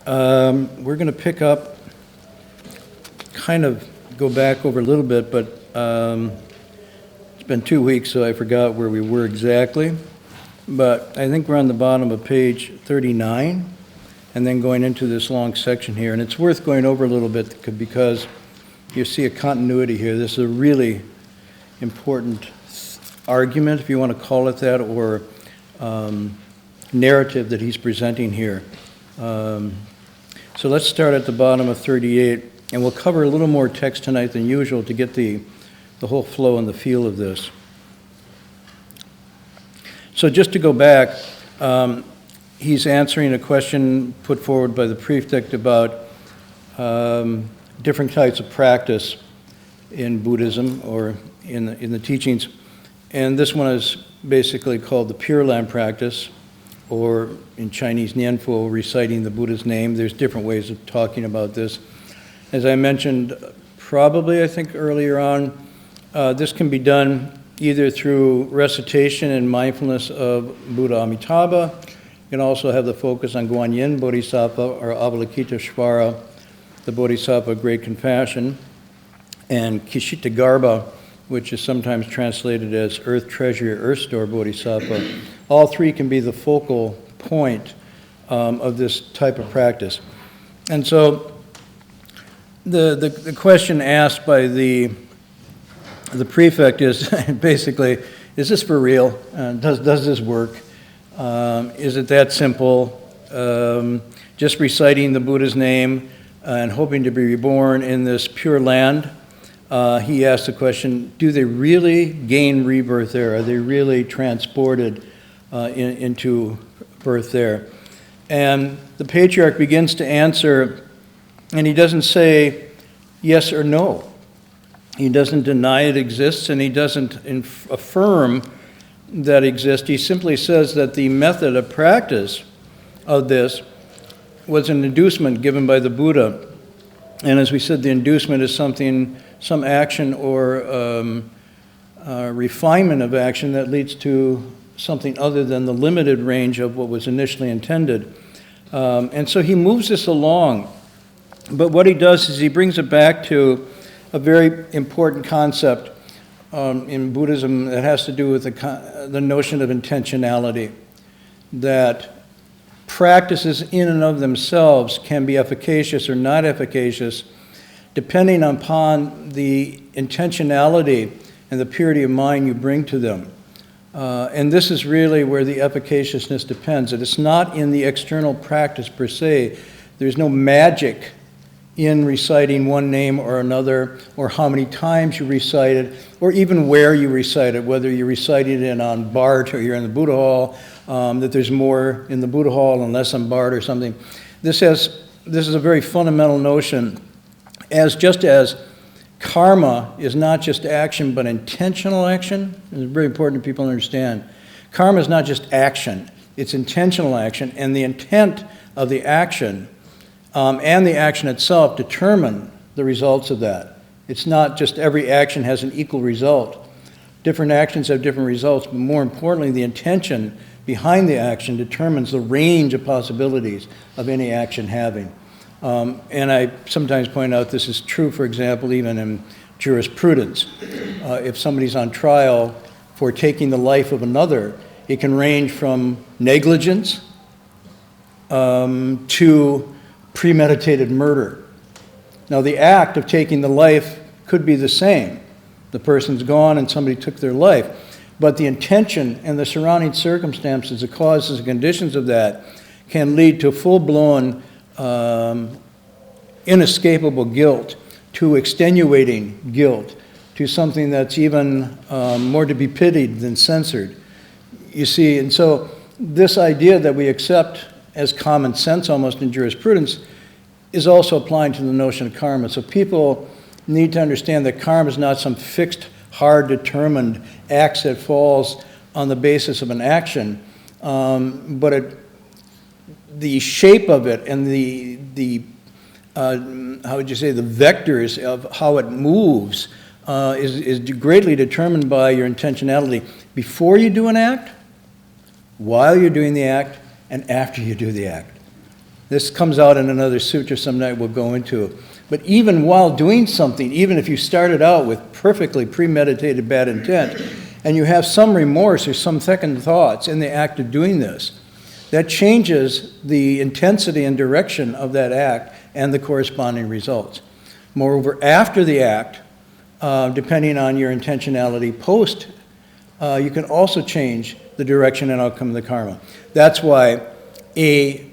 We're going to pick up, kind of go back over a little bit, but it's been 2 weeks, so I forgot where we were exactly. But I think we're on the bottom of page 39, and then going into this long section here. And it's worth going over a little bit because you see a continuity here. This is a really important argument, if you want to call it that, or narrative that he's presenting here. So let's start at the bottom of 38, and we'll cover a little more text tonight than usual to get the whole flow and the feel of this. So just to go back, he's answering a question put forward by the prefect about different types of practice in Buddhism or in the teachings. And this one is basically called the Pure Land practice, or in Chinese, Nianfu, reciting the Buddha's name. There's different ways of talking about this. As I mentioned, probably I think earlier on, this can be done either through recitation and mindfulness of Buddha Amitabha. You can also have the focus on Guanyin Bodhisattva or Avalokiteshvara, the Bodhisattva of Great Compassion, and Kshitagarbha, which is sometimes translated as Earth Treasury or Earth Store Bodhisattva. All three can be the focal point of this type of practice. And so the question asked by the prefect is basically, is this for real? Does this work? Is it that simple? Just reciting the Buddha's name and hoping to be reborn in this pure land? He asked the question, do they really gain rebirth there? Are they really transported into birth there? And the patriarch begins to answer, and he doesn't say yes or no. He doesn't deny it exists, and he doesn't affirm that it exists. He simply says that the method of practice of this was an inducement given by the Buddha. And as we said, the inducement is some action or refinement of action that leads to something other than the limited range of what was initially intended. And so he moves this along. But what he does is he brings it back to a very important concept in Buddhism that has to do with the notion of intentionality, that practices in and of themselves can be efficacious or not efficacious depending upon the intentionality and the purity of mind you bring to them. And this is really where the efficaciousness depends. That it's not in the external practice per se. There's no magic in reciting one name or another, or how many times you recite it, or even where you recite it, whether you recite it on Bart or you're in the Buddha Hall, that there's more in the Buddha Hall and less on Bart or something. This is a very fundamental notion, just as karma is not just action, but intentional action. It's very important for people to understand. Karma is not just action, it's intentional action, and the intent of the action and the action itself determine the results of that. It's not just every action has an equal result. Different actions have different results, but more importantly, the intention behind the action determines the range of possibilities of any action having. And I sometimes point out this is true, for example, even in jurisprudence. If somebody's on trial for taking the life of another, it can range from negligence to premeditated murder. Now, the act of taking the life could be the same. The person's gone and somebody took their life. But the intention and the surrounding circumstances, the causes and conditions of that can lead to full-blown inescapable guilt, to extenuating guilt, to something that's even more to be pitied than censored. You see, and so this idea that we accept as common sense almost in jurisprudence is also applying to the notion of karma. So people need to understand that karma is not some fixed, hard, determined axe that falls on the basis of an action, but the shape of it and the how would you say, the vectors of how it moves is greatly determined by your intentionality before you do an act, while you're doing the act, and after you do the act. This comes out in another sutra some night we'll go into. But even while doing something, even if you started out with perfectly premeditated bad intent, and you have some remorse or some second thoughts in the act of doing this, that changes the intensity and direction of that act and the corresponding results. Moreover, after the act, depending on your intentionality post, you can also change the direction and outcome of the karma. That's why a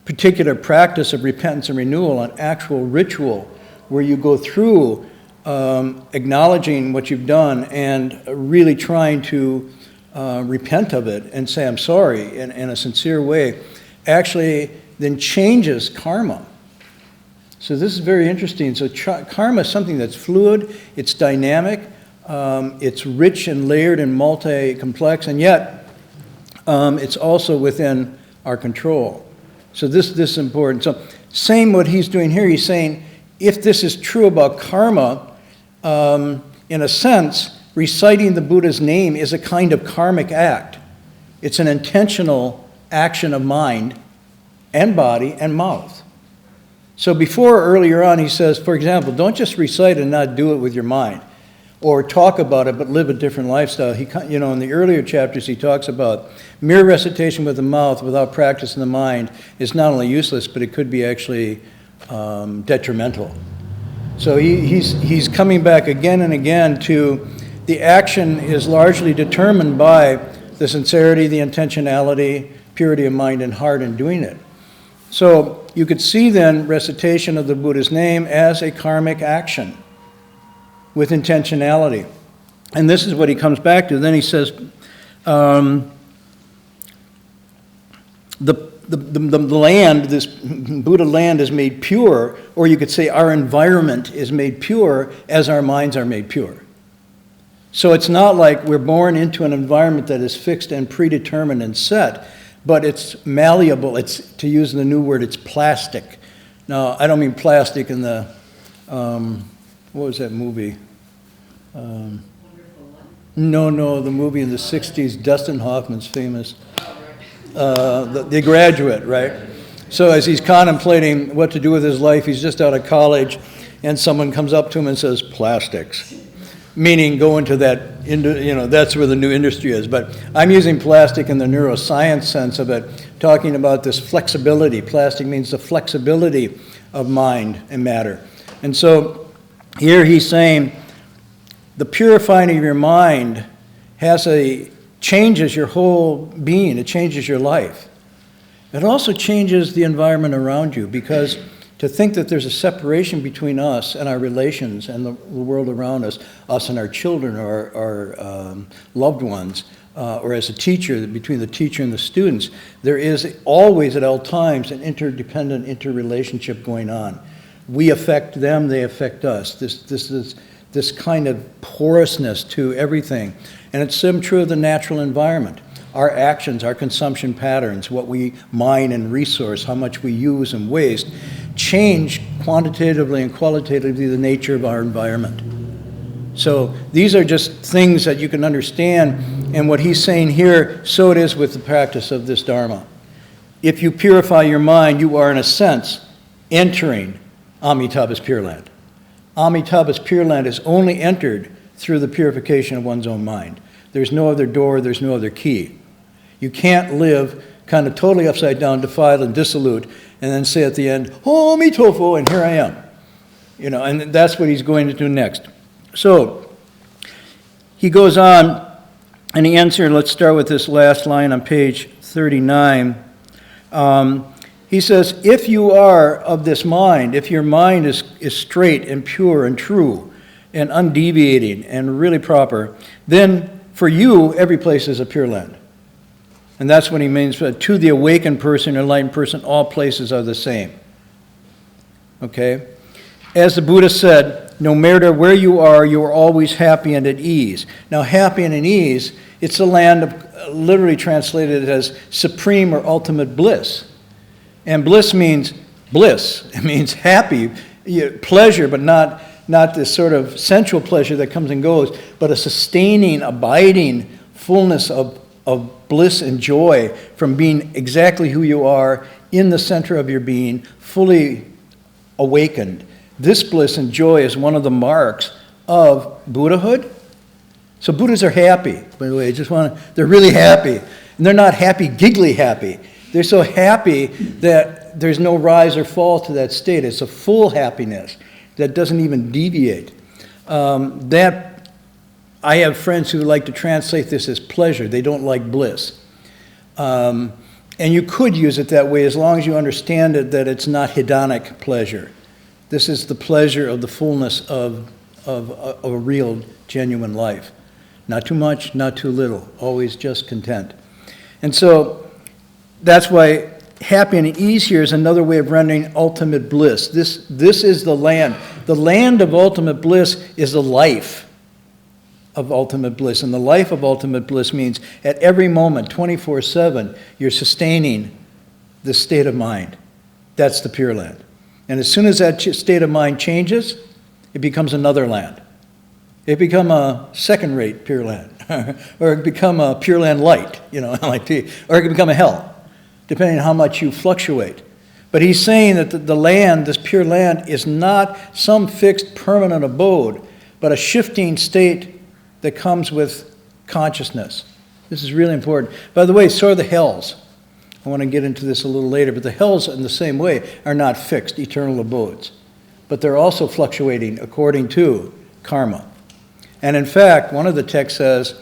particular practice of repentance and renewal, an actual ritual where you go through acknowledging what you've done and really trying to repent of it and say, I'm sorry, in a sincere way, actually then changes karma. So this is very interesting. So karma is something that's fluid, it's dynamic, it's rich and layered and multi-complex, and yet it's also within our control. So this is important. So same what he's doing here, he's saying, if this is true about karma, in a sense, reciting the Buddha's name is a kind of karmic act. It's an intentional action of mind and body and mouth. So before, earlier on, he says, for example, don't just recite and not do it with your mind, or talk about it but live a different lifestyle. In the earlier chapters, he talks about mere recitation with the mouth without practice in the mind is not only useless, but it could be actually detrimental. So he's coming back again and again to the action is largely determined by the sincerity, the intentionality, purity of mind and heart in doing it. So you could see then recitation of the Buddha's name as a karmic action with intentionality. And this is what he comes back to. Then he says, the land, this Buddha land is made pure, or you could say our environment is made pure as our minds are made pure. So it's not like we're born into an environment that is fixed and predetermined and set, but it's malleable. It's, to use the new word, it's plastic. Now, I don't mean plastic in the, what was that movie? No, the movie in the 60s, Dustin Hoffman's famous, The Graduate, right? So as he's contemplating what to do with his life, he's just out of college, and someone comes up to him and says, plastics. Meaning go into that, that's where the new industry is. But I'm using plastic in the neuroscience sense of it, talking about this flexibility. Plastic means the flexibility of mind and matter. And so here he's saying the purifying of your mind changes your whole being. It changes your life. It also changes the environment around you, because to think that there's a separation between us and our relations and the world around us and our children or our loved ones, or as a teacher, between the teacher and the students, there is always at all times an interdependent interrelationship going on. We affect them, they affect us. This kind of porousness to everything. And it's true of the natural environment. Our actions, our consumption patterns, what we mine and resource, how much we use and waste, change quantitatively and qualitatively the nature of our environment. So these are just things that you can understand, and what he's saying here, so it is with the practice of this Dharma. If you purify your mind, you are in a sense entering Amitabha's Pure Land. Amitabha's Pure Land is only entered through the purification of one's own mind. There's no other door, there's no other key. You can't live kind of totally upside down, defiled and dissolute, and then say at the end, "Oh, mi tofu," and here I am. And that's what he's going to do next. So he goes on, and he ends here. Let's start with this last line on page 39. He says, if you are of this mind, if your mind is straight and pure and true and undeviating and really proper, then for you, every place is a pure land. And that's what he means, to the awakened person, enlightened person, all places are the same. Okay? As the Buddha said, no matter where you are always happy and at ease. Now, happy and at ease, it's a land of, literally translated as supreme or ultimate bliss. And bliss means bliss. It means happy, pleasure, but not this sort of sensual pleasure that comes and goes, but a sustaining, abiding fullness of of bliss and joy from being exactly who you are in the center of your being, fully awakened. This bliss and joy is one of the marks of Buddhahood. So Buddhas are happy, by the way. They're really happy. And they're not happy, giggly happy. They're so happy that there's no rise or fall to that state. It's a full happiness that doesn't even deviate. I have friends who like to translate this as pleasure. They don't like bliss. And you could use it that way as long as you understand it, that it's not hedonic pleasure. This is the pleasure of the fullness of a real, genuine life. Not too much, not too little, always just content. And so that's why happy and ease here is another way of rendering ultimate bliss. This is the land. The land of ultimate bliss is the life of ultimate bliss. And the life of ultimate bliss means at every moment, 24/7, you're sustaining this state of mind. That's the Pure Land. And as soon as that state of mind changes, it becomes another land. It become a second-rate Pure Land, or it become a Pure Land light, LIT, or it can become a hell, depending on how much you fluctuate. But he's saying that the land, this Pure Land, is not some fixed permanent abode, but a shifting state that comes with consciousness. This is really important. By the way, so are the hells. I want to get into this a little later, but the hells in the same way are not fixed, eternal abodes. But they're also fluctuating according to karma. And in fact, one of the texts says,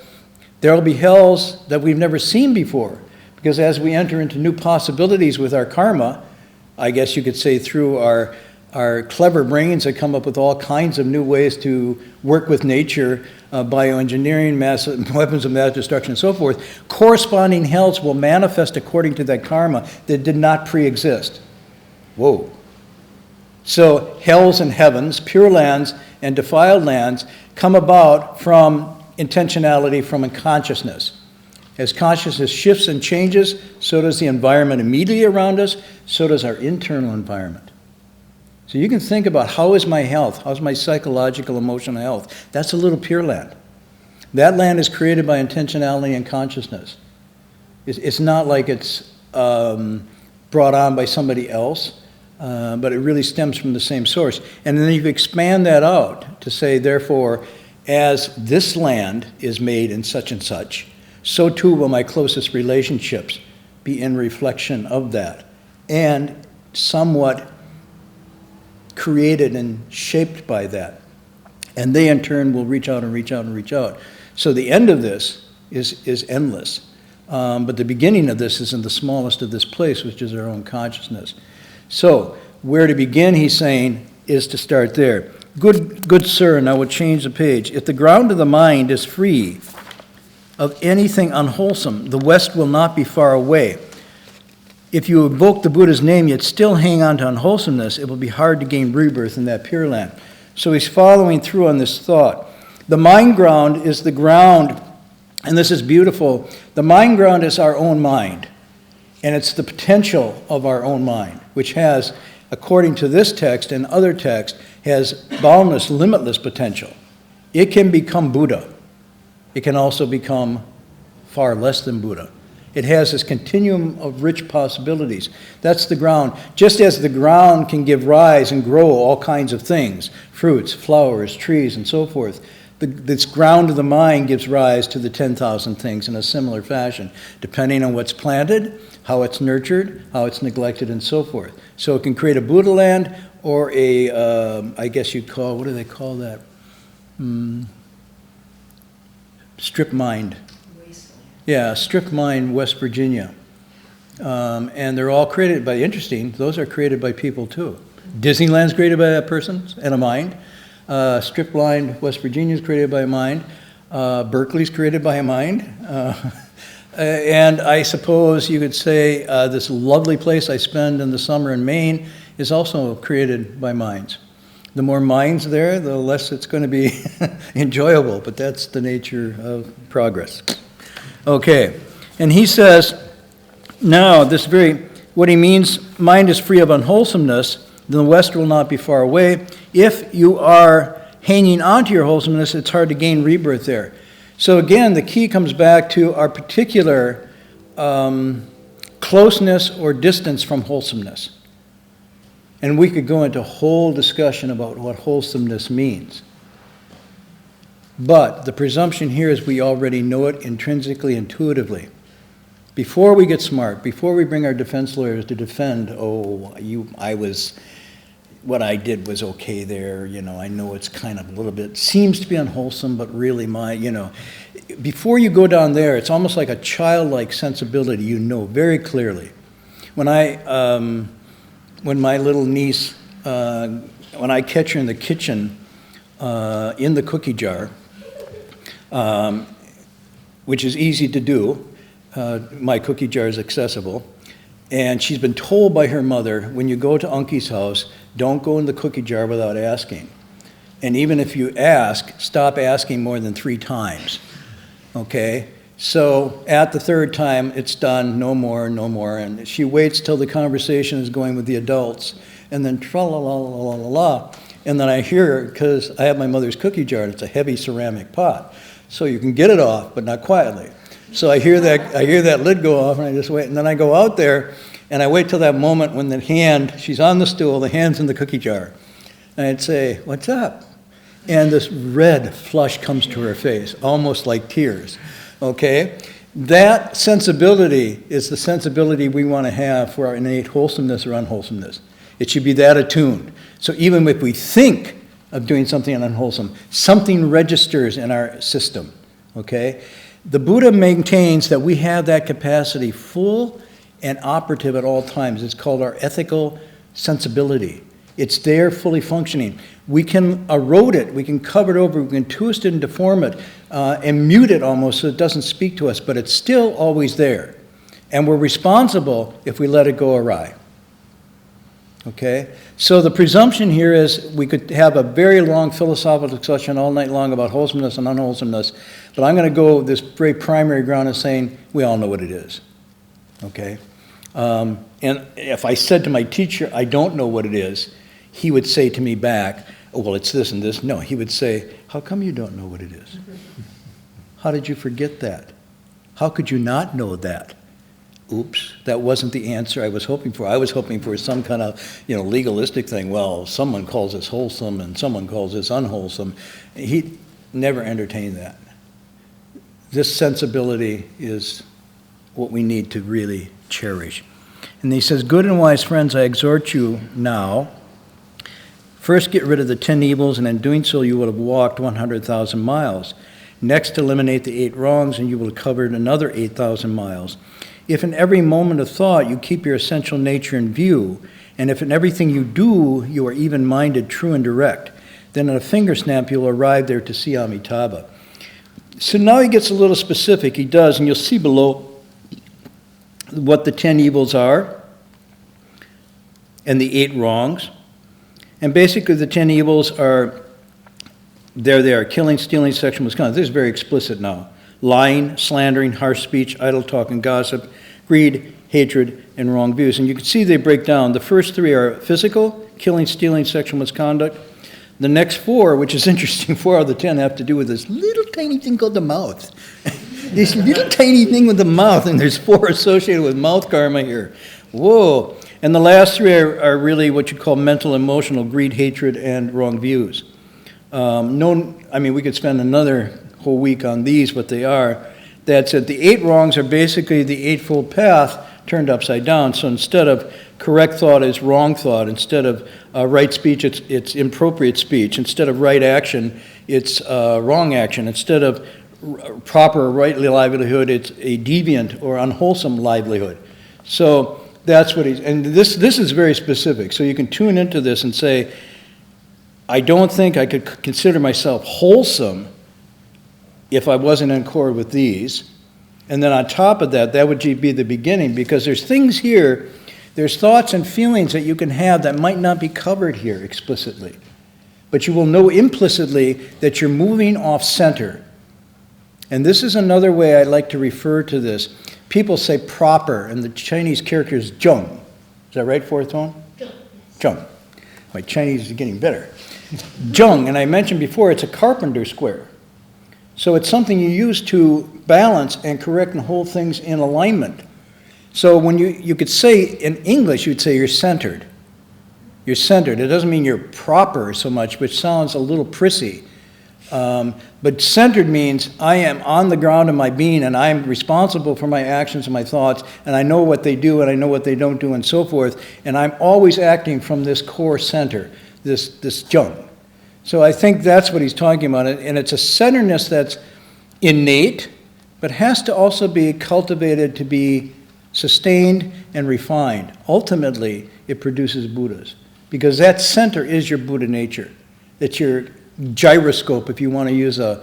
there will be hells that we've never seen before, because as we enter into new possibilities with our karma, I guess you could say through our clever brains that come up with all kinds of new ways to work with nature, bioengineering, weapons of mass destruction, and so forth, corresponding hells will manifest according to that karma that did not pre-exist. Whoa. So hells and heavens, pure lands and defiled lands, come about from intentionality, from consciousness. As consciousness shifts and changes, so does the environment immediately around us, so does our internal environment. So you can think about, how is my health? How's my psychological, emotional health? That's a little Pure Land. That land is created by intentionality and consciousness. It's not like it's brought on by somebody else, but it really stems from the same source. And then you expand that out to say, therefore, as this land is made in such and such, so too will my closest relationships be in reflection of that, and somewhat created and shaped by that. And they in turn will reach out and reach out and reach out. So the end of this is endless. But the beginning of this is in the smallest of this place, which is our own consciousness. So where to begin, he's saying, is to start there. Good sir, and I will change the page. If the ground of the mind is free of anything unwholesome, the West will not be far away. If you evoke the Buddha's name yet still hang on to unwholesomeness, it will be hard to gain rebirth in that Pure Land. So he's following through on this thought. The mind ground is the ground, and this is beautiful, the mind ground is our own mind. And it's the potential of our own mind, which has, according to this text and other texts, has boundless, limitless potential. It can become Buddha. It can also become far less than Buddha. It has this continuum of rich possibilities. That's the ground. Just as the ground can give rise and grow all kinds of things, fruits, flowers, trees, and so forth, this ground of the mind gives rise to the 10,000 things in a similar fashion, depending on what's planted, how it's nurtured, how it's neglected, and so forth. So it can create a Buddha land or I guess you'd call, what do they call that? Strip mind. Yeah, strip mine, West Virginia. And they're all created by, interesting, those are created by people too. Disneyland's created by a person and a mind. Strip line, West Virginia's created by a mind. Berkeley's created by a mind. And I suppose you could say this lovely place I spend in the summer in Maine is also created by minds. The more minds there, the less it's going to be enjoyable, but that's the nature of progress. Okay, and he says, now what he means, mind is free of unwholesomeness, then the West will not be far away. If you are hanging on to your wholesomeness, it's hard to gain rebirth there. So again, the key comes back to our particular closeness or distance from wholesomeness. And we could go into a whole discussion about what wholesomeness means. But the presumption here is we already know it intrinsically, intuitively. Before we get smart, before we bring our defense lawyers to defend, what I did was okay there, I know it's kind of a little bit, seems to be unwholesome, but really before you go down there, it's almost like a childlike sensibility, very clearly. When my little niece, when I catch her in the kitchen, in the cookie jar, which is easy to do, my cookie jar is accessible, and she's been told by her mother, when you go to Unkie's house, don't go in the cookie jar without asking. And even if you ask, stop asking more than 3 times, okay? So at the 3rd time, it's done, no more, and she waits till the conversation is going with the adults, and then tra-la-la-la-la-la-la, and then I hear her, because I have my mother's cookie jar, and it's a heavy ceramic pot, so you can get it off, but not quietly. So I hear that lid go off, and I just wait, and then I go out there, and I wait till that moment when she's on the stool, the hand's in the cookie jar, and I'd say, "What's up?" And this red flush comes to her face, almost like tears, okay? That sensibility is the sensibility we want to have for our innate wholesomeness or unwholesomeness. It should be that attuned. So even if we think of doing something unwholesome, something registers in our system, okay? The Buddha maintains that we have that capacity full and operative at all times. It's called our ethical sensibility. It's there fully functioning. We can erode it, we can cover it over, we can twist it and deform it, and mute it almost so it doesn't speak to us, but it's still always there. And we're responsible if we let it go awry. Okay? So the presumption here is we could have a very long philosophical discussion all night long about wholesomeness and unwholesomeness, but I'm going to go this very primary ground of saying we all know what it is. Okay? And if I said to my teacher, I don't know what it is, he would say to me back, "Oh, well, it's this and this." No, he would say, "How come you don't know what it is? How did you forget that? How could you not know that?" Oops, that wasn't the answer I was hoping for. I was hoping for some kind of, legalistic thing. Well, someone calls this wholesome and someone calls this unwholesome. He never entertained that. This sensibility is what we need to really cherish. And he says, "Good and wise friends, I exhort you now, first get rid of the 10 evils, and in doing so you will have walked 100,000 miles. Next, eliminate the 8 wrongs, and you will have covered another 8,000 miles. If in every moment of thought you keep your essential nature in view, and if in everything you do you are even-minded, true, and direct, then in a finger snap you'll arrive there to see Amitabha." So now he gets a little specific. He does, and you'll see below what the 10 evils are and the 8 wrongs. And basically the 10 evils are, there they are: killing, stealing, sexual misconduct. This is very explicit now. Lying, slandering, harsh speech, idle talk, and gossip, greed, hatred, and wrong views. And you can see they break down. The first 3 are physical: killing, stealing, sexual misconduct. The next 4, which is interesting, 4 of the 10 have to do with this little tiny thing called the mouth. This little tiny thing with the mouth, and there's 4 associated with mouth karma here. Whoa. And the last 3 are really what you call mental, emotional: greed, hatred, and wrong views. We could spend another whole week on these, what they are. That's it. The 8 wrongs are basically the Eightfold Path turned upside down. So instead of correct thought is wrong thought. Instead of right speech, it's inappropriate speech. Instead of right action, it's wrong action. Instead of proper or right livelihood, it's a deviant or unwholesome livelihood. So that's what and this is very specific. So you can tune into this and say, I don't think I could consider myself wholesome if I wasn't in accord with these. And then on top of that, that would be the beginning, because there's things here, there's thoughts and feelings that you can have that might not be covered here explicitly. But you will know implicitly that you're moving off center. And this is another way I like to refer to this. People say proper, and the Chinese character is zheng. Is that right, fourth tone? Zheng. My Chinese is getting better. Zheng, and I mentioned before, it's a carpenter square. So it's something you use to balance and correct and hold things in alignment. So when you could say, in English, you'd say you're centered. You're centered. It doesn't mean you're proper so much, which sounds a little prissy. But centered means I am on the ground of my being, and I'm responsible for my actions and my thoughts, and I know what they do and I know what they don't do and so forth, and I'm always acting from this core center, this jung. So I think that's what he's talking about, and it's a centeredness that's innate, but has to also be cultivated to be sustained and refined. Ultimately, it produces Buddhas, because that center is your Buddha nature. It's your gyroscope, if you want to use I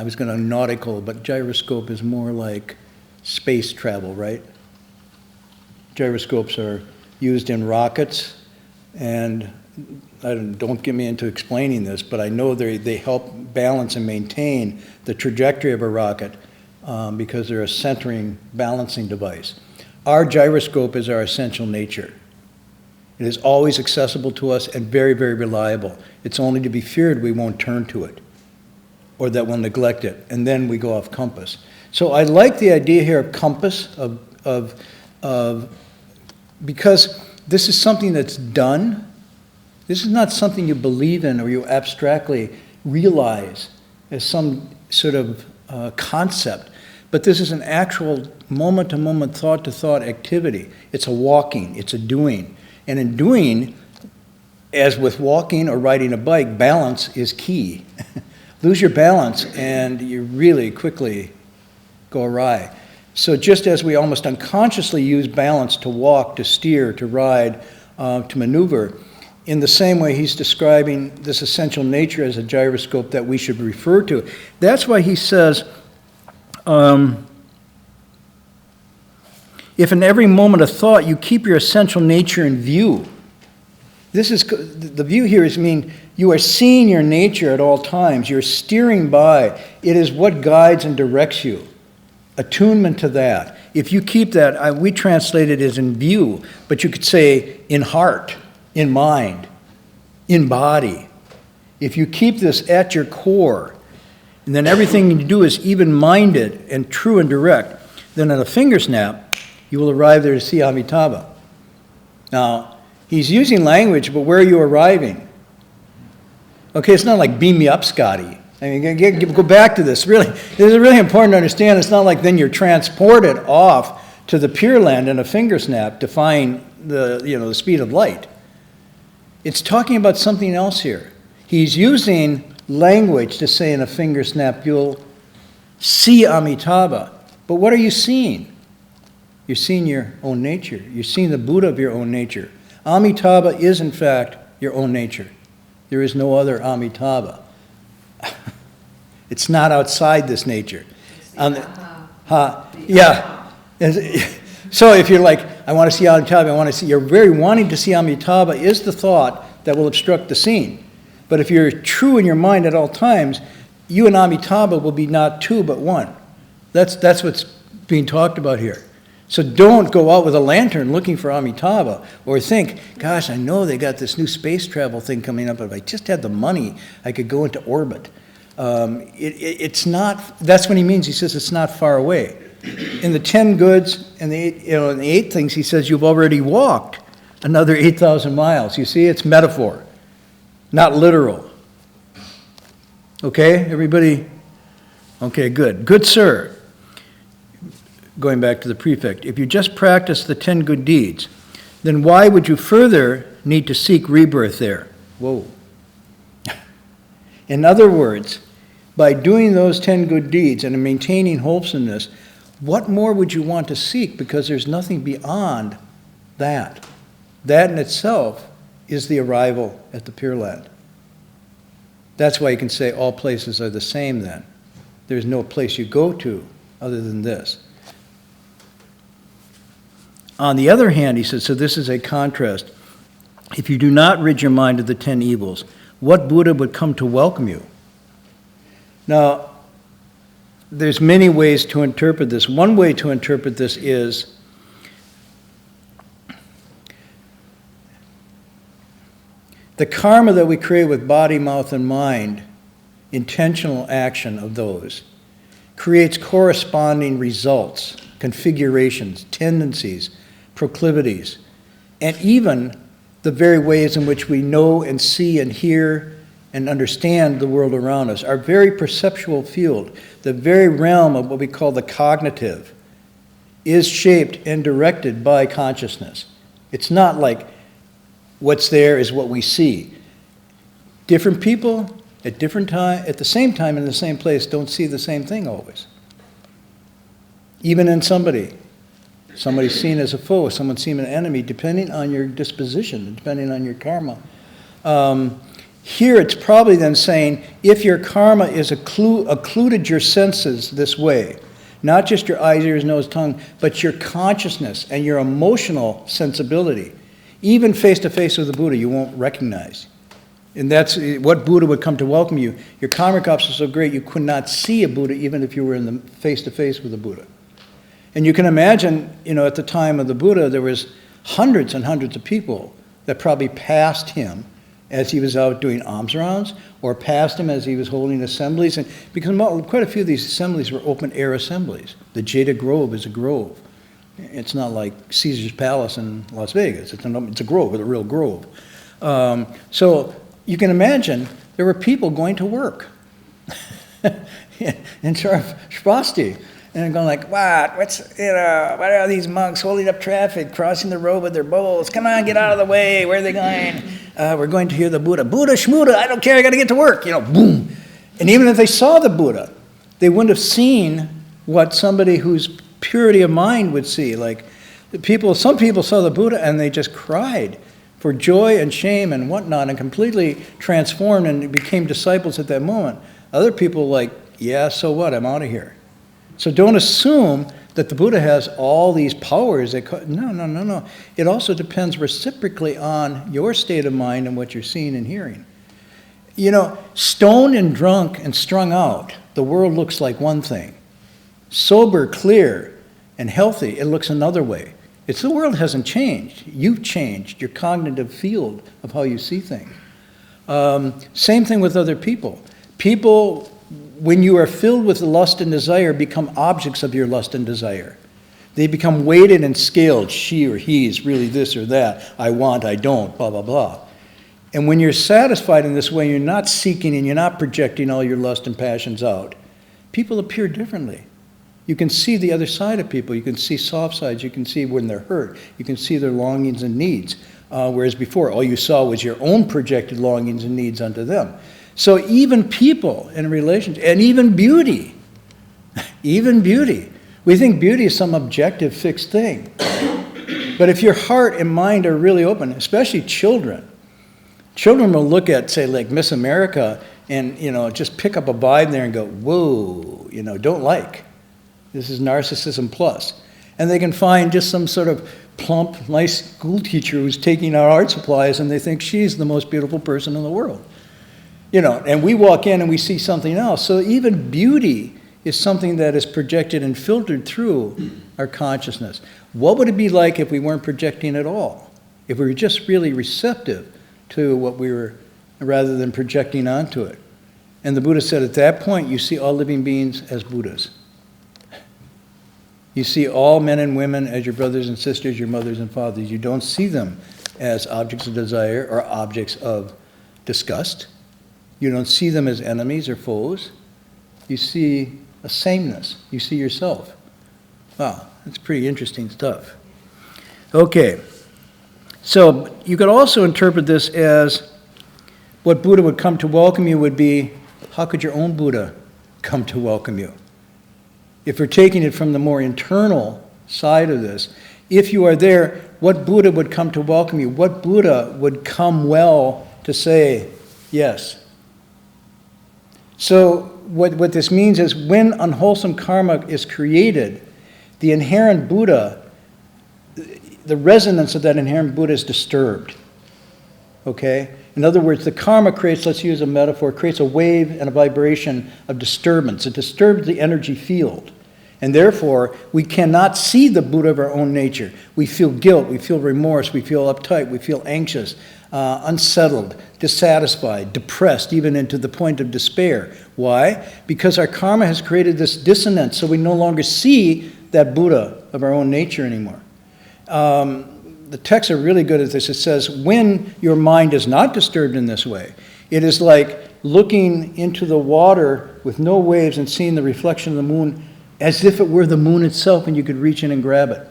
was going to nautical, but gyroscope is more like space travel, right? Gyroscopes are used in rockets, and don't get me into explaining this, but I know they help balance and maintain the trajectory of a rocket because they're a centering, balancing device. Our gyroscope is our essential nature. It is always accessible to us and very, very reliable. It's only to be feared we won't turn to it, or that we'll neglect it, and then we go off compass. So I like the idea here of compass, because this is something that's done. This is not something you believe in or you abstractly realize as some sort of concept, but this is an actual moment-to-moment, thought-to-thought activity. It's a walking, it's a doing. And in doing, as with walking or riding a bike, balance is key. Lose your balance and you really quickly go awry. So just as we almost unconsciously use balance to walk, to steer, to ride, to maneuver, in the same way he's describing this essential nature as a gyroscope that we should refer to. That's why he says, if in every moment of thought you keep your essential nature in view. This is, the view here is mean you are seeing your nature at all times. You're steering by. It is what guides and directs you. Attunement to that. If you keep that, we translate it as in view, but you could say in heart, in mind, in body. If you keep this at your core, and then everything you do is even-minded and true and direct, then at a finger snap, you will arrive there to see Amitabha. Now, he's using language, but where are you arriving? Okay, it's not like beam me up, Scotty. I mean, go back to this. Really, this is really important to understand. It's not like then you're transported off to the Pure Land in a finger snap, defying the speed of light. It's talking about something else here. He's using language to say in a finger snap, you'll see Amitabha. But what are you seeing? You're seeing your own nature. You're seeing the Buddha of your own nature. Amitabha is, in fact, your own nature. There is no other Amitabha. It's not outside this nature. Yeah. So if you're like, I want to see Amitabha, you're very wanting to see Amitabha is the thought that will obstruct the scene. But if you're true in your mind at all times, you and Amitabha will be not two but one. That's what's being talked about here. So don't go out with a lantern looking for Amitabha or think, gosh, I know they got this new space travel thing coming up. If I just had the money, I could go into orbit. It's not, that's what he means. He says it's not far away. In the 10 goods and the 8 things, he says you've already walked another 8,000 miles. You see, it's metaphor, not literal. Okay, everybody? Okay, good. Good, sir. Going back to the prefect, if you just practice the 10 good deeds, then why would you further need to seek rebirth there? Whoa. In other words, by doing those 10 good deeds and maintaining wholesomeness, what more would you want to seek? Because there's nothing beyond that. That in itself is the arrival at the Pure Land. That's why you can say all places are the same then. There's no place you go to other than this. On the other hand, he says, so this is a contrast. If you do not rid your mind of the 10 evils, what Buddha would come to welcome you? Now, there's many ways to interpret this. One way to interpret this is the karma that we create with body, mouth, and mind intentional action of those creates corresponding results, configurations, tendencies, proclivities, and even the very ways in which we know and see and hear and understand the world around us. Our very perceptual field, the very realm of what we call the cognitive, is shaped and directed by consciousness. It's not like what's there is what we see. Different people at different time, at the same time in the same place, don't see the same thing always. Even in somebody's seen as a foe, someone's seen an enemy, depending on your disposition, depending on your karma. Here it's probably then saying, if your karma is occluded your senses this way, not just your eyes, ears, nose, tongue, but your consciousness and your emotional sensibility, even face to face with the Buddha, you won't recognize. And that's what Buddha would come to welcome you. Your karmic ops are so great, you could not see a Buddha even if you were in the face to face with the Buddha. And you can imagine, at the time of the Buddha, there was hundreds and hundreds of people that probably passed him as he was out doing alms rounds, or passed him as he was holding assemblies. And because quite a few of these assemblies were open-air assemblies. The Jada Grove is a grove. It's not like Caesar's Palace in Las Vegas. It's a grove, it's a real grove. So you can imagine there were people going to work in Shravasti. And going like, what are these monks holding up traffic, crossing the road with their bowls? Come on, get out of the way. Where are they going? We're going to hear the Buddha. Buddha, shmuda, I don't care, I got to get to work. Boom. And even if they saw the Buddha, they wouldn't have seen what somebody whose purity of mind would see. Like some people saw the Buddha and they just cried for joy and shame and whatnot and completely transformed and became disciples at that moment. Other people like, yeah, so what? I'm out of here. So don't assume that the Buddha has all these powers. No. It also depends reciprocally on your state of mind and what you're seeing and hearing. Stoned and drunk and strung out, the world looks like one thing. Sober, clear, and healthy, it looks another way. The world hasn't changed. You've changed your cognitive field of how you see things. Same thing with other people. People, when you are filled with lust and desire, become objects of your lust and desire. They become weighted and scaled. She or he is really this or that. I want, I don't, blah, blah, blah. And when you're satisfied in this way, you're not seeking and you're not projecting all your lust and passions out, people appear differently. You can see the other side of people. You can see soft sides. You can see when they're hurt. You can see their longings and needs. Whereas before, all you saw was your own projected longings and needs unto them. So even people in relations, and even beauty, we think beauty is some objective fixed thing. But if your heart and mind are really open, especially children will look at, say, like Miss America and, just pick up a vibe there and go, whoa, don't like. This is narcissism plus. And they can find just some sort of plump, nice school teacher who's taking our art supplies and they think she's the most beautiful person in the world. And we walk in and we see something else. So even beauty is something that is projected and filtered through our consciousness. What would it be like if we weren't projecting at all? If we were just really receptive to what we were, rather than projecting onto it? And the Buddha said at that point, you see all living beings as Buddhas. You see all men and women as your brothers and sisters, your mothers and fathers. You don't see them as objects of desire or objects of disgust. You don't see them as enemies or foes. You see a sameness. You see yourself. Wow, that's pretty interesting stuff. Okay, so you could also interpret this as what Buddha would come to welcome you would be, how could your own Buddha come to welcome you? If we're taking it from the more internal side of this, if you are there, what Buddha would come to welcome you? What Buddha would come well to say, yes? So what this means is when unwholesome karma is created, the inherent Buddha, the resonance of that inherent Buddha is disturbed. Okay? In other words, the karma creates, let's use a metaphor, creates a wave and a vibration of disturbance. It disturbs the energy field. And therefore, we cannot see the Buddha of our own nature. We feel guilt, we feel remorse, we feel uptight, we feel anxious, unsettled, dissatisfied, depressed, even into the point of despair. Why? Because our karma has created this dissonance, so we no longer see that Buddha of our own nature anymore. The texts are really good at this. It says, when your mind is not disturbed in this way, it is like looking into the water with no waves and seeing the reflection of the moon as if it were the moon itself and you could reach in and grab it.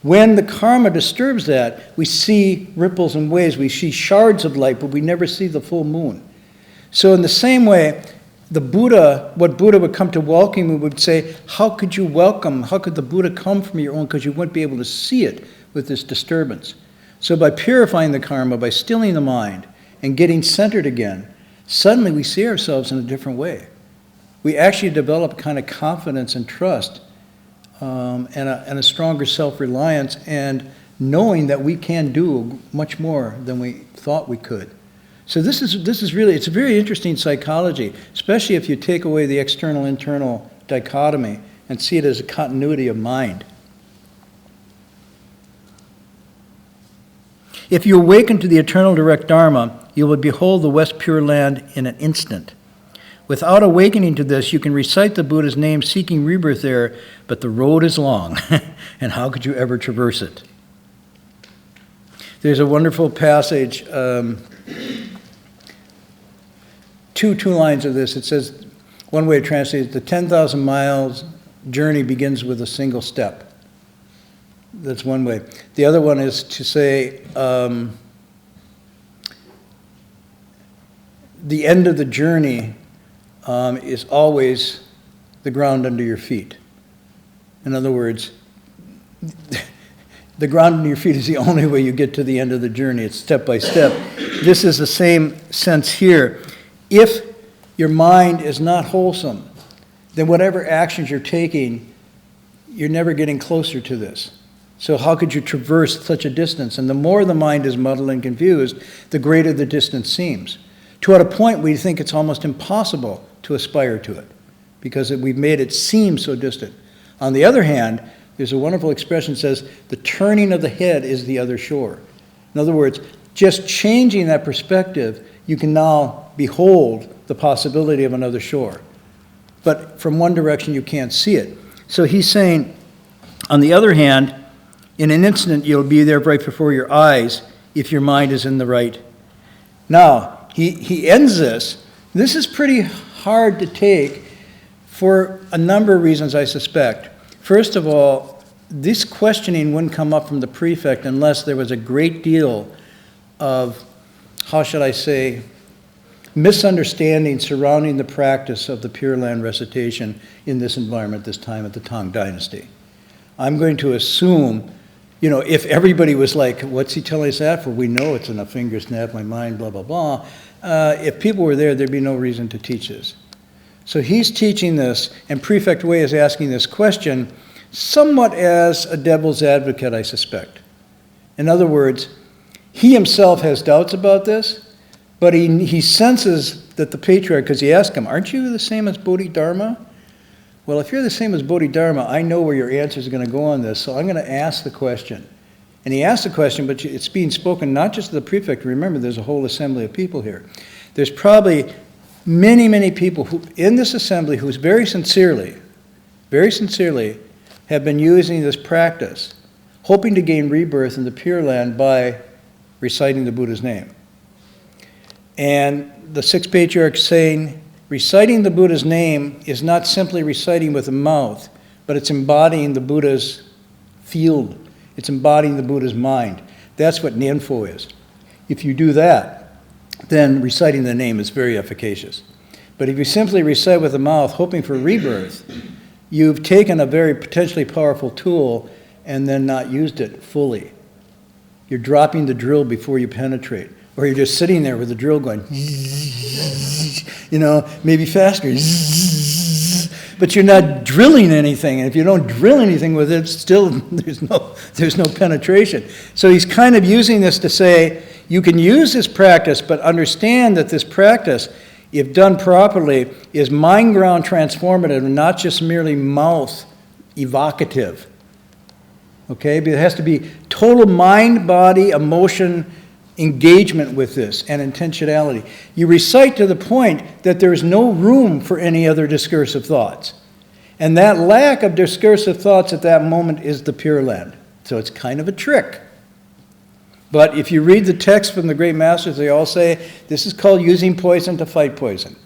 When the karma disturbs that, we see ripples and waves, we see shards of light, but we never see the full moon. So in the same way, the Buddha, what Buddha would come to welcome, we would say, how could you welcome, how could the Buddha come from your own, because you wouldn't be able to see it with this disturbance. So by purifying the karma, by stilling the mind, and getting centered again, suddenly we see ourselves in a different way. We actually develop a kind of confidence and trust, and a stronger self-reliance, and knowing that we can do much more than we thought we could. So this is really, it's a very interesting psychology, especially if you take away the external-internal dichotomy and see it as a continuity of mind. If you awaken to the eternal direct Dharma, you will behold the West Pure Land in an instant. Without awakening to this, you can recite the Buddha's name seeking rebirth there, but the road is long, and how could you ever traverse it? There's a wonderful passage, two lines of this. It says, one way to translate it, the 10,000 miles journey begins with a single step. That's one way. The other one is to say, the end of the journey is always the ground under your feet. In other words, the ground under your feet is the only way you get to the end of the journey. It's step by step. This is the same sense here. If your mind is not wholesome, then whatever actions you're taking, you're never getting closer to this. So how could you traverse such a distance? And the more the mind is muddled and confused, the greater the distance seems. To at a point we think it's almost impossible to aspire to it, because we've made it seem so distant. On the other hand, there's a wonderful expression that says, the turning of the head is the other shore. In other words, just changing that perspective, you can now behold the possibility of another shore. But from one direction, you can't see it. So he's saying, on the other hand, in an instant, you'll be there right before your eyes if your mind is in the right. Now, he ends this. This is pretty hard to take for a number of reasons, I suspect. First of all, this questioning wouldn't come up from the prefect unless there was a great deal of, how should I say, misunderstanding surrounding the practice of the Pure Land recitation in this environment, this time at the Tang Dynasty. I'm going to assume, if everybody was like, what's he telling us that for? We know it's in a finger snap, my mind, blah, blah, blah. If people were there, there'd be no reason to teach this. So he's teaching this, and Prefect Hui is asking this question somewhat as a devil's advocate, I suspect. In other words, he himself has doubts about this, but he senses that the patriarch, because he asked him, aren't you the same as Bodhidharma? Well, if you're the same as Bodhidharma, I know where your answers are going to go on this, so I'm going to ask the question. And he asked the question, but it's being spoken not just to the prefect. Remember, there's a whole assembly of people here. There's probably many, many people who, in this assembly who very sincerely have been using this practice, hoping to gain rebirth in the Pure Land by reciting the Buddha's name. And the Sixth Patriarch saying, reciting the Buddha's name is not simply reciting with the mouth, but it's embodying the Buddha's field. It's embodying the Buddha's mind. That's what Nianfo is. If you do that, then reciting the name is very efficacious. But if you simply recite with the mouth, hoping for rebirth, you've taken a very potentially powerful tool and then not used it fully. You're dropping the drill before you penetrate. Or you're just sitting there with the drill going, maybe faster. But you're not drilling anything. And if you don't drill anything with it, still there's no penetration. So he's kind of using this to say, you can use this practice, but understand that this practice, if done properly, is mind ground transformative, and not just merely mouth evocative. Okay? But it has to be total mind, body, emotion engagement with this and intentionality. You recite to the point that there is no room for any other discursive thoughts. And that lack of discursive thoughts at that moment is the Pure Land. So it's kind of a trick. But if you read the text from the great masters, they all say this is called using poison to fight poison.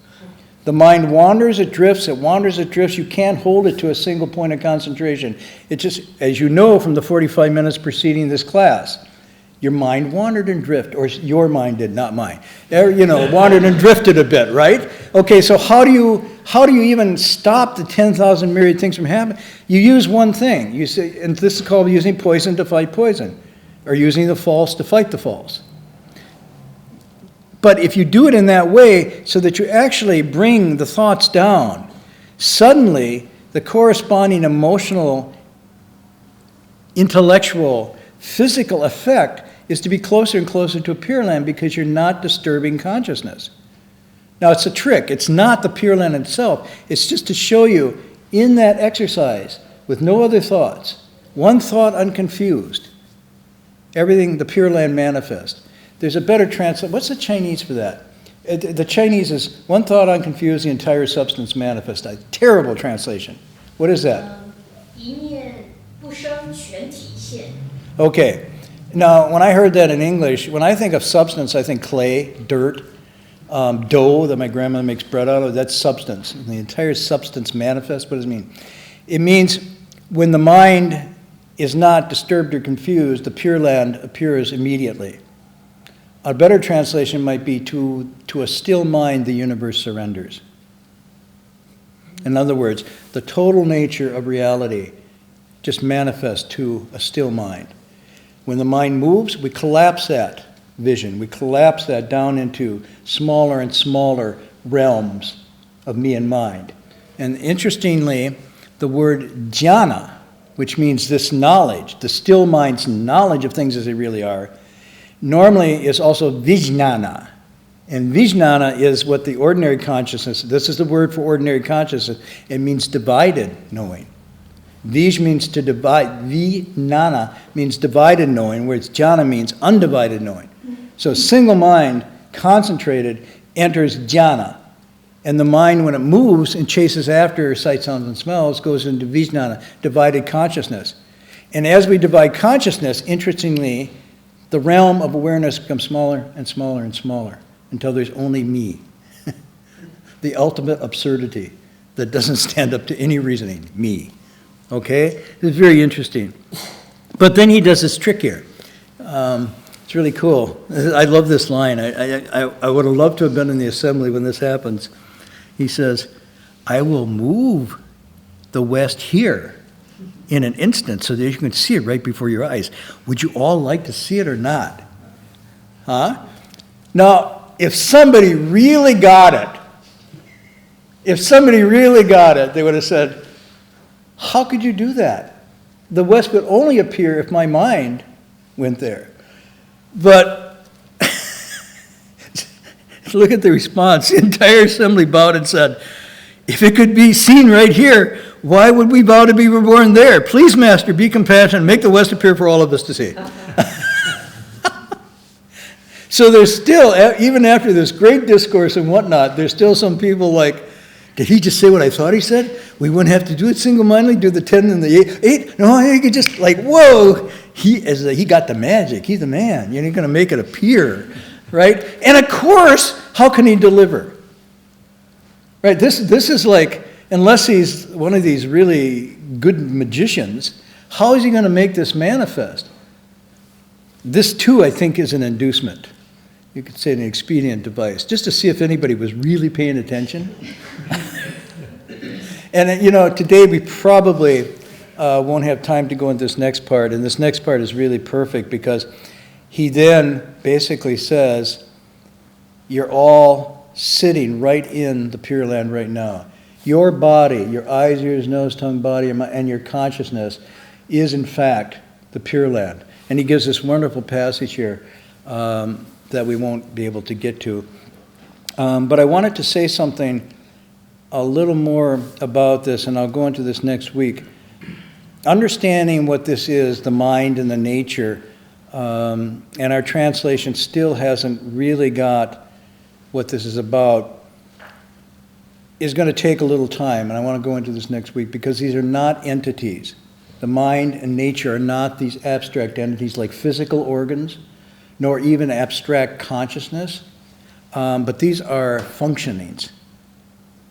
The mind wanders, it drifts, you can't hold it to a single point of concentration. It just, as you know from the 45 minutes preceding this class, your mind wandered and drifted, or your mind did, not mine. Wandered and drifted a bit, right? Okay, so how do you even stop the 10,000 myriad things from happening? You use one thing. You say, and this is called using poison to fight poison, or using the false to fight the false. But if you do it in that way, so that you actually bring the thoughts down, suddenly the corresponding emotional, intellectual, physical effect is to be closer and closer to a Pure Land because you're not disturbing consciousness. Now, it's a trick. It's not the Pure Land itself. It's just to show you in that exercise, with no other thoughts, one thought unconfused, everything, the Pure Land manifests. There's a better translation. What's the Chinese for that? The Chinese is one thought unconfused, the entire substance manifest. A terrible translation. What is that? Okay. Now, when I heard that in English, when I think of substance, I think clay, dirt, dough that my grandmother makes bread out of. That's substance. And the entire substance manifest. What does it mean? It means when the mind is not disturbed or confused, the Pure Land appears immediately. A better translation might be to a still mind, the universe surrenders. In other words, the total nature of reality just manifests to a still mind. When the mind moves, we collapse that vision. We collapse that down into smaller and smaller realms of me and mind. And interestingly, the word jhana, which means this knowledge, the still mind's knowledge of things as they really are, normally is also vijnana. And vijnana is what the ordinary consciousness, this is the word for ordinary consciousness, it means divided knowing. Vij means to divide, vijnana means divided knowing, whereas jhana means undivided knowing. So single mind, concentrated, enters jhana. And the mind, when it moves and chases after sight, sounds, and smells, goes into vijnana, divided consciousness. And as we divide consciousness, interestingly, the realm of awareness becomes smaller and smaller and smaller until there's only me. The ultimate absurdity that doesn't stand up to any reasoning, me. Okay? It's very interesting. But then he does this trick here. It's really cool. I love this line. I would have loved to have been in the assembly when this happens. He says, I will move the West here in an instant so that you can see it right before your eyes. Would you all like to see it or not? Huh? Now, if somebody really got it, they would have said, how could you do that? The West would only appear if my mind went there. But look at the response. The entire assembly bowed and said, if it could be seen right here, why would we vow to be reborn there? Please, Master, be compassionate, make the West appear for all of us to see. So there's still, even after this great discourse and whatnot, there's still some people like, did he just say what I thought he said? We wouldn't have to do it single-mindedly, do the 10 and the 8? No, he could just like, whoa, he got the magic. He's the man. You're going to make it appear, right? And of course, how can he deliver? Right, this is like, unless he's one of these really good magicians, how is he going to make this manifest? This, too, I think, is an inducement. You could say an expedient device, just to see if anybody was really paying attention. And, today we probably won't have time to go into this next part, and this next part is really perfect because he then basically says, you're all sitting right in the Pure Land right now. Your body, your eyes, ears, nose, tongue, body, and your consciousness is, in fact, the Pure Land. And he gives this wonderful passage here that we won't be able to get to. But I wanted to say something a little more about this, and I'll go into this next week. understanding what this is, the mind and the nature, and our translation still hasn't really got what this is about, is going to take a little time, and I want to go into this next week, because these are not entities. The mind and nature are not these abstract entities like physical organs, nor even abstract consciousness, but these are functionings.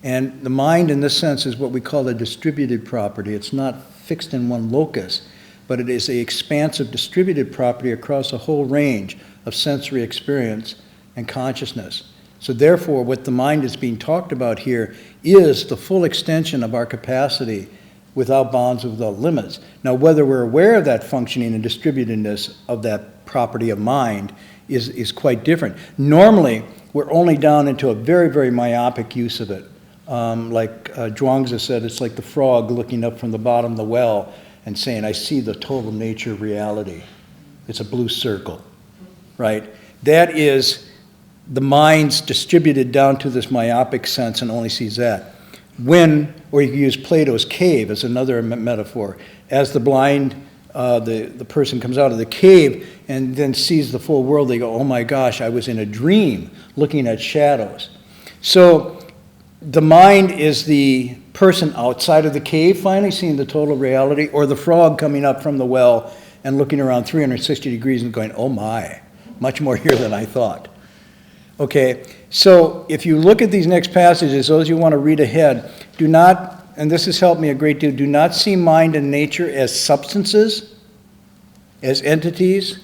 And the mind, in this sense, is what we call a distributed property. It's not fixed in one locus, but it is an expansive distributed property across a whole range of sensory experience and consciousness. So therefore, what the mind is being talked about here is the full extension of our capacity without bounds, without limits. Now, whether we're aware of that functioning and distributedness of that property of mind is quite different. Normally, we're only down into a very, very myopic use of it. Like Zhuangzi said, it's like the frog looking up from the bottom of the well and saying, I see the total nature of reality. It's a blue circle, right? That is the mind's distributed down to this myopic sense and only sees that. Or you can use Plato's cave as another metaphor. As the blind, the person comes out of the cave and then sees the full world, they go, oh my gosh, I was in a dream looking at shadows. So the mind is the person outside of the cave finally seeing the total reality, or the frog coming up from the well and looking around 360 degrees and going, oh my, much more here than I thought. Okay, so if you look at these next passages, those you want to read ahead, do not, and this has helped me a great deal, do not see mind and nature as substances, as entities,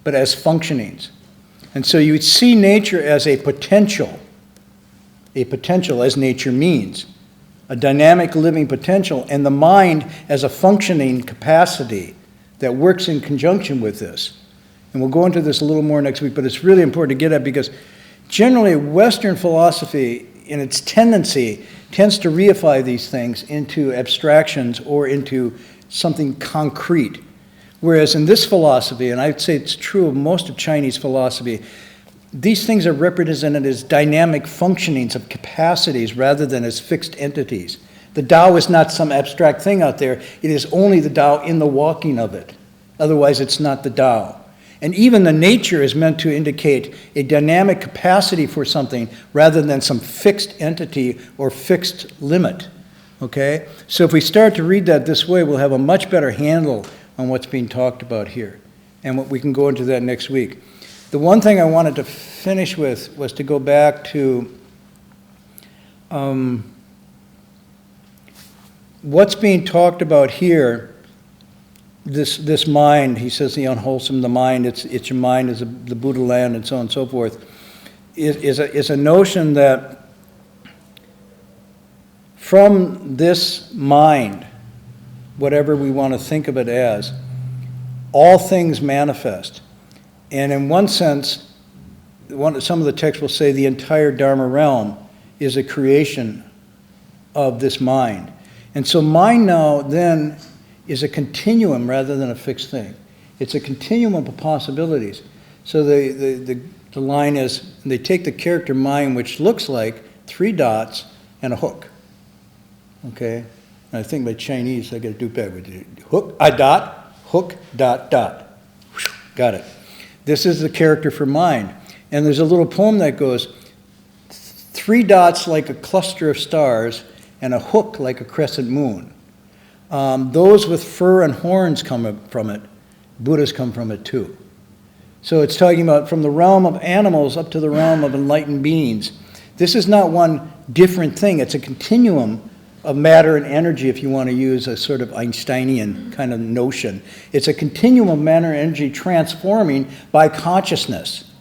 but as functionings. And so you would see nature as a potential as nature means, a dynamic living potential, and the mind as a functioning capacity that works in conjunction with this. And we'll go into this a little more next week, but it's really important to get at, because generally Western philosophy, in its tendency, tends to reify these things into abstractions or into something concrete. Whereas in this philosophy, and I'd say it's true of most of Chinese philosophy, these things are represented as dynamic functionings of capacities rather than as fixed entities. The Tao is not some abstract thing out there. It is only the Tao in the walking of it. Otherwise, it's not the Tao. And even the nature is meant to indicate a dynamic capacity for something rather than some fixed entity or fixed limit. Okay? So if we start to read that this way, we'll have a much better handle on what's being talked about here. And we can go into that next week. The one thing I wanted to finish with was to go back to what's being talked about here. This mind, he says, the unwholesome, the mind, it's your mind is the Buddha land, and so on and so forth, is a notion that from this mind, whatever we want to think of it as, all things manifest. And in one sense, some of the texts will say the entire Dharma realm is a creation of this mind. And so mind now then is a continuum rather than a fixed thing. It's a continuum of possibilities. So the line is, they take the character mind, which looks like 3 dots and a hook. Okay? And I think by Chinese, I got to do better with it. Hook, a dot, hook, dot, dot. Got it. This is the character for mind. And there's a little poem that goes, 3 dots like a cluster of stars and a hook like a crescent moon. Those with fur and horns come from it. Buddhas come from it too. So it's talking about from the realm of animals up to the realm of enlightened beings. This is not one different thing. It's a continuum of matter and energy, if you want to use a sort of Einsteinian kind of notion. It's a continuum of matter and energy transforming by consciousness.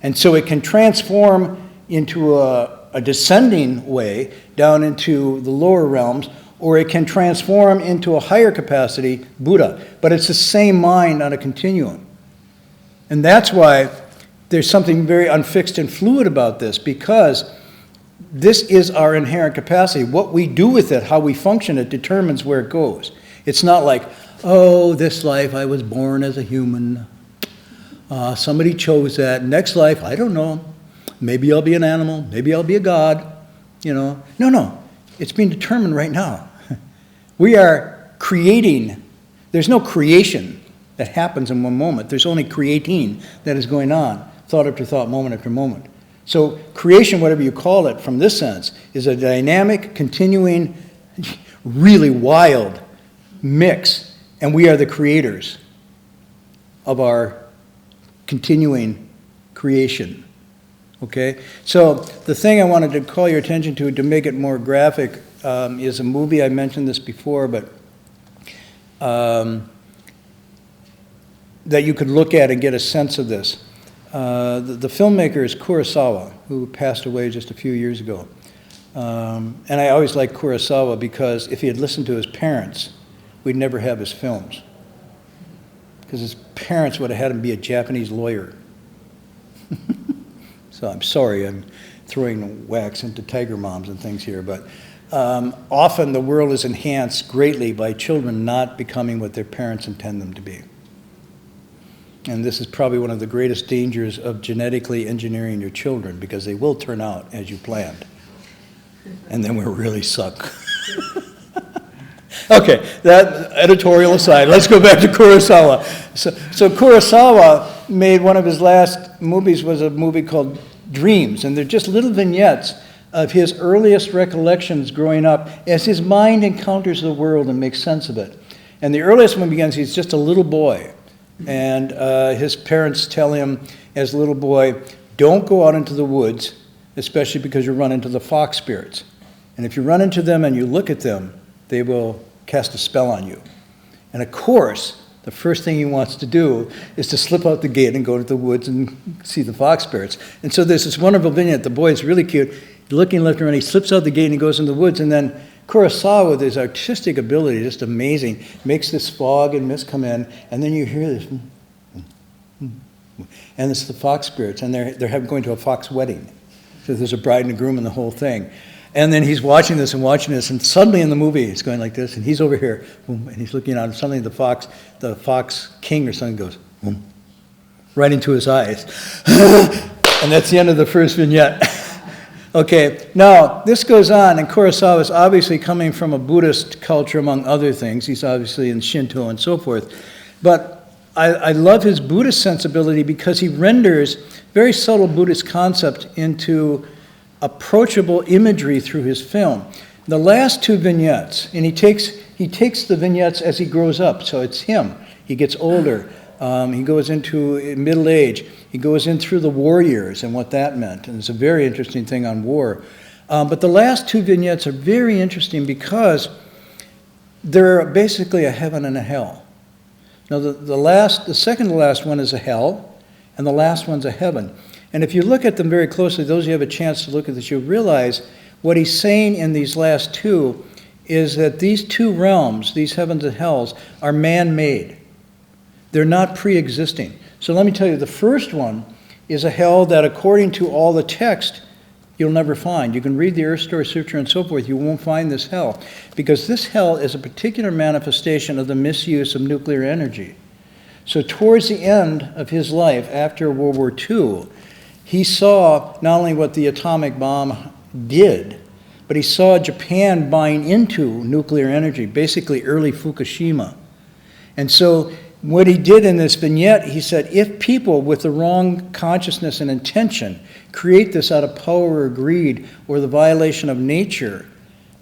And so it can transform into a descending way down into the lower realms, or it can transform into a higher capacity, Buddha. But it's the same mind on a continuum. And that's why there's something very unfixed and fluid about this, because this is our inherent capacity. What we do with it, how we function it, determines where it goes. It's not like, oh, this life I was born as a human. Somebody chose that. Next life, I don't know. Maybe I'll be an animal. Maybe I'll be a god. You know. No. It's being determined right now. We are creating. There's no creation that happens in one moment. There's only creating that is going on, thought after thought, moment after moment. So creation, whatever you call it from this sense, is a dynamic, continuing, really wild mix, and we are the creators of our continuing creation. Okay? So the thing I wanted to call your attention to make it more graphic, is a movie. I mentioned this before, but that you could look at and get a sense of this. The filmmaker is Kurosawa, who passed away just a few years ago. And I always liked Kurosawa because if he had listened to his parents, we'd never have his films. Because his parents would have had him be a Japanese lawyer. So I'm sorry, I'm throwing wax into tiger moms and things here, but often the world is enhanced greatly by children not becoming what their parents intend them to be. And this is probably one of the greatest dangers of genetically engineering your children, because they will turn out as you planned. And then we'll really suck. Okay, that editorial aside, let's go back to Kurosawa. So Kurosawa made one of his last movies, was a movie called Dreams, and they're just little vignettes of his earliest recollections growing up as his mind encounters the world and makes sense of it. And the earliest one begins, he's just a little boy. And his parents tell him as a little boy, don't go out into the woods, especially because you run into the fox spirits. And if you run into them and you look at them, they will cast a spell on you. And of course, the first thing he wants to do is to slip out the gate and go to the woods and see the fox spirits. And so there's this wonderful vignette. The boy is really cute. He's looking left and right. He slips out the gate and he goes in the woods. And then Kurosawa, with his artistic ability, just amazing, makes this fog and mist come in, and then you hear this, and it's the fox spirits, and they're going to a fox wedding. So there's a bride and a groom and the whole thing. And then he's watching this, and suddenly in the movie, it's going like this, and he's over here, and he's looking out, and suddenly the fox king or something goes, right into his eyes. And that's the end of the first vignette. Okay, now this goes on, and Kurosawa is obviously coming from a Buddhist culture, among other things. He's obviously in Shinto and so forth. But I love his Buddhist sensibility because he renders very subtle Buddhist concepts into approachable imagery through his film. The last two vignettes, and he takes the vignettes as he grows up, so it's him. He gets older. He goes into middle age. He goes in through the war years and what that meant. And it's a very interesting thing on war. But the last two vignettes are very interesting because they're basically a heaven and a hell. Now, the second to last one is a hell, and the last one's a heaven. And if you look at them very closely, those who have a chance to look at this, you'll realize what he's saying in these last two is that these two realms, these heavens and hells, are man-made. They're not pre-existing. So let me tell you, the first one is a hell that, according to all the text, you'll never find. You can read the Earth Story Sutra and so forth, you won't find this hell. Because this hell is a particular manifestation of the misuse of nuclear energy. So towards the end of his life, after World War II, he saw not only what the atomic bomb did, but he saw Japan buying into nuclear energy, basically early Fukushima. And so what he did in this vignette, he said, if people with the wrong consciousness and intention create this out of power or greed or the violation of nature,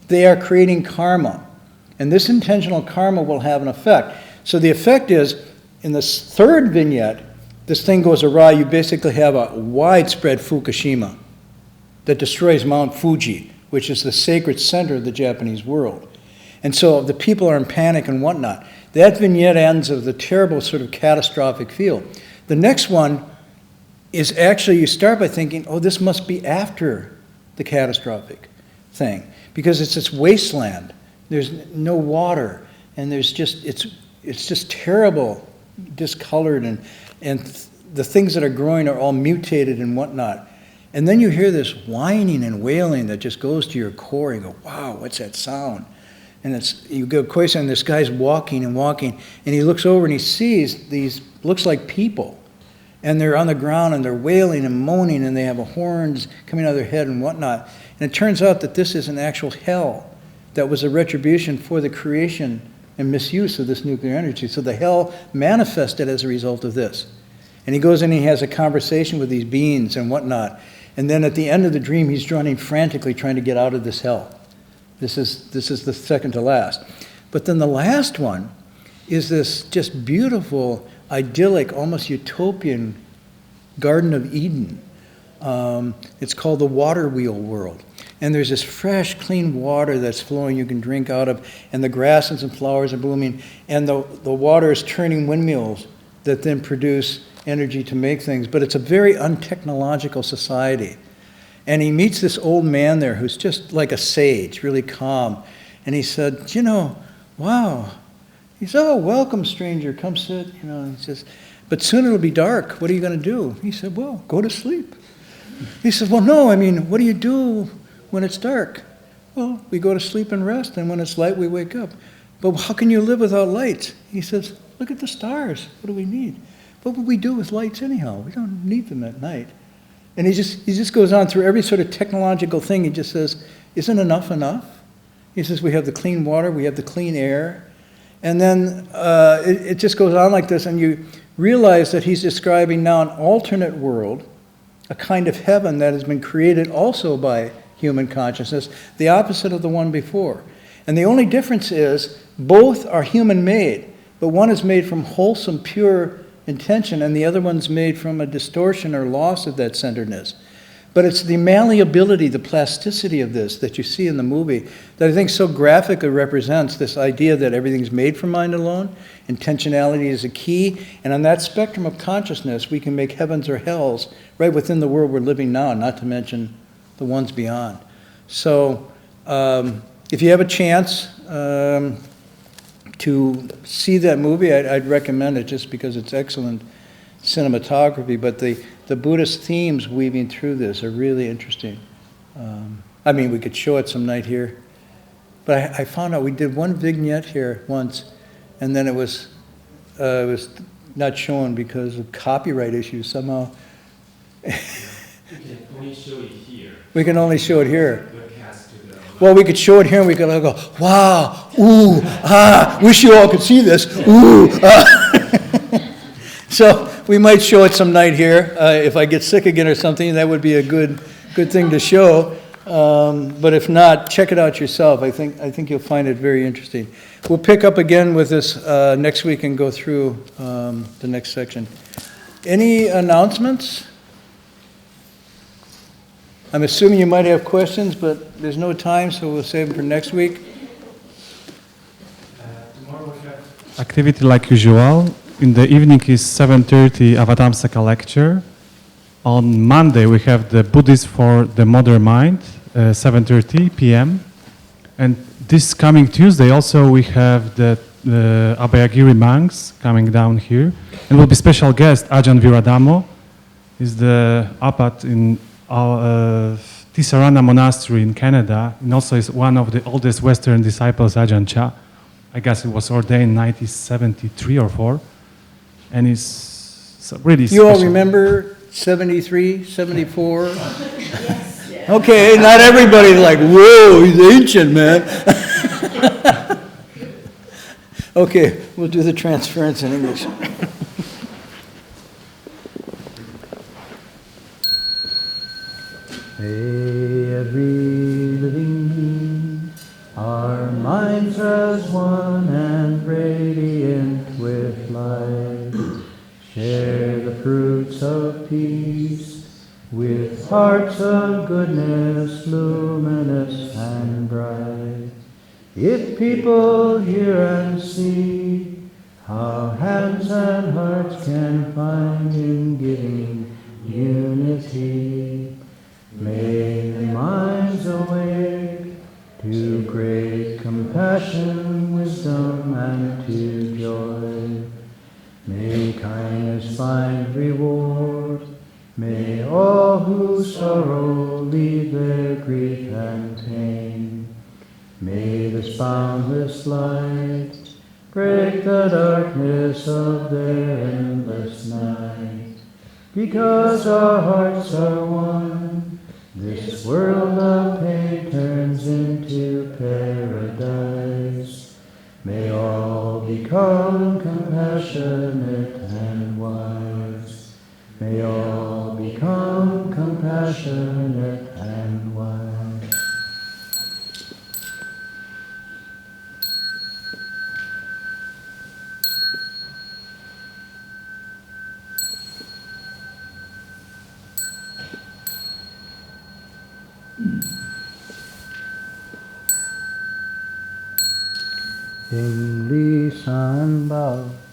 they are creating karma. And this intentional karma will have an effect. So the effect is, in this third vignette, this thing goes awry. You basically have a widespread Fukushima that destroys Mount Fuji, which is the sacred center of the Japanese world. And so the people are in panic and whatnot. That vignette ends with a terrible sort of catastrophic feel. The next one is actually, you start by thinking, oh, this must be after the catastrophic thing, because it's this wasteland. There's no water, and there's just, it's just terrible, discolored, and the things that are growing are all mutated and whatnot. And then you hear this whining and wailing that just goes to your core. You go, wow, what's that sound? And you go, question, and this guy's walking and walking, and he looks over and he sees these, looks like people. And they're on the ground and they're wailing and moaning, and they have horns coming out of their head and whatnot. And it turns out that this is an actual hell that was a retribution for the creation and misuse of this nuclear energy. So the hell manifested as a result of this. And he goes in and he has a conversation with these beings and whatnot. And then at the end of the dream, he's running frantically trying to get out of this hell. This is the second to last. But then the last one is this just beautiful, idyllic, almost utopian Garden of Eden. It's called the water wheel world. And there's this fresh, clean water that's flowing you can drink out of, and the grasses and flowers are blooming, and the water is turning windmills that then produce energy to make things. But it's a very untechnological society. And he meets this old man there who's just like a sage, really calm. And he said, you know, wow. He said, oh, welcome, stranger, come sit. You know, he says, but soon it'll be dark. What are you going to do? He said, well, go to sleep. He said, well, no, I mean, what do you do when it's dark? Well, we go to sleep and rest, and when it's light, we wake up. But how can you live without lights? He says, look at the stars. What do we need? What would we do with lights anyhow? We don't need them at night. And he just goes on through every sort of technological thing. He just says, isn't enough enough? He says, we have the clean water, we have the clean air. And then it just goes on like this, and you realize that he's describing now an alternate world, a kind of heaven that has been created also by human consciousness, the opposite of the one before. And the only difference is both are human-made, but one is made from wholesome, pure intention, and the other one's made from a distortion or loss of that centeredness. But it's the malleability, the plasticity of this that you see in the movie that I think so graphically represents this idea that everything's made from mind alone. Intentionality is a key, and on that spectrum of consciousness, we can make heavens or hells right within the world we're living now, not to mention the ones beyond. So if you have a chance to see that movie, I'd recommend it just because it's excellent cinematography, but the Buddhist themes weaving through this are really interesting. I mean, we could show it some night here, but I found out we did one vignette here once, and then it was not shown because of copyright issues somehow. We can only show it here. We can only show it here. Well, we could show it here and we could all go, wow, ooh, ah, wish you all could see this, ooh, ah. So we might show it some night here. If I get sick again or something, that would be a good thing to show. But if not, check it out yourself. I think you'll find it very interesting. We'll pick up again with this next week and go through the next section. Any announcements? I'm assuming you might have questions, but there's no time, so we'll save them for next week. Tomorrow we have activity like usual. In the evening is 7:30 Avatamsaka lecture. On Monday we have the Buddhist for the Modern Mind, 7:30 p.m. And this coming Tuesday also we have the Abhayagiri monks coming down here. And will be special guest Ajahn Viradamo, is the abbot in Tisarana Monastery in Canada, and also is one of the oldest Western disciples, Ajahn Chah. I guess it was ordained in 1973 or 4. And it's really You all special. remember 73, 74? Yes. Okay, not everybody's like, whoa, he's ancient, man. Okay, we'll do the transference in English. May every living being, our minds are as one and radiant with light, share the fruits of peace with hearts of goodness, luminous and bright. If people hear and see how hands and hearts can find in giving unity, may their minds awake to great compassion, wisdom, and to joy. May kindness find reward. May all who sorrow leave their grief and pain. May this boundless light break the darkness of their endless night. Because our hearts are one, this world of pain turns into paradise. May all schön and wise. In Li San Bao.